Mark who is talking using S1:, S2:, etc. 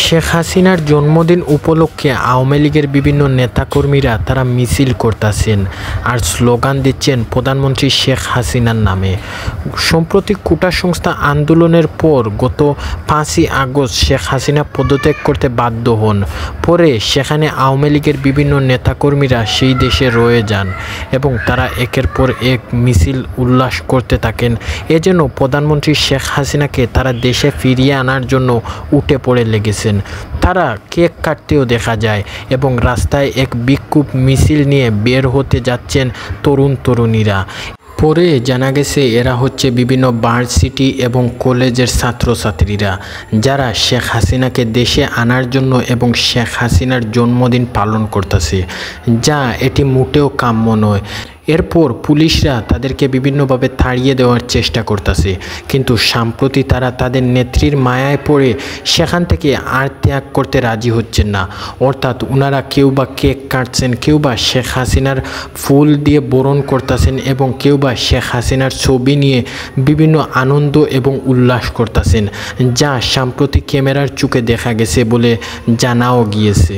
S1: শেখ হাসিনার জন্মদিন উপলক্ষে আওয়ামী লীগের বিভিন্ন নেতাকর্মীরা তারা মিছিল করতেছেন আর স্লোগান দিচ্ছেন প্রধানমন্ত্রী শেখ হাসিনার নামে। সম্প্রতি কোটা সংস্থা আন্দোলনের পর গত 5ই আগস্ট শেখ হাসিনা পদত্যাগ করতে বাধ্য হন। পরে সেখানে আওয়ামী লীগের বিভিন্ন নেতাকর্মীরা সেই দেশে রয়ে যান এবং তারা একের পর এক মিছিল উল্লাস করতে থাকেন। এজন্য প্রধানমন্ত্রী শেখ হাসিনাকে তারা দেশে ফিরিয়ে আনার জন্য উঠে পড়ে লেগেছেন। তারা কেক কাটতেও দেখা যায় এবং রাস্তায় এক বিক্ষোভ মিছিল নিয়ে বের হতে যাচ্ছেন তরুণীরা। পরে জানা গেছে এরা হচ্ছে বিভিন্ন ভার্সিটি এবং কলেজের ছাত্রছাত্রীরা, যারা শেখ হাসিনাকে দেশে আনার জন্য এবং শেখ হাসিনার জন্মদিন পালন করতেছে, যা এটি মোটেও কাম্য নয়। এরপর পুলিশরা তাদেরকে বিভিন্নভাবে তাড়িয়ে দেওয়ার চেষ্টা করতেছে, কিন্তু সম্প্রতি তারা তাদের নেত্রীর মায়ায় পড়ে সেখান থেকে আর ত্যাগ করতে রাজি হচ্ছেন না। অর্থাৎ ওনারা কেউ বা কেক কাটছেন, কেউ বা শেখ হাসিনার ফুল দিয়ে বরণ করতেছেন এবং কেউ বা শেখ হাসিনার ছবি নিয়ে বিভিন্ন আনন্দ এবং উল্লাস করতেছেন, যা সাম্প্রতিক ক্যামেরার চোখে দেখা গেছে বলে জানাও গিয়েছে।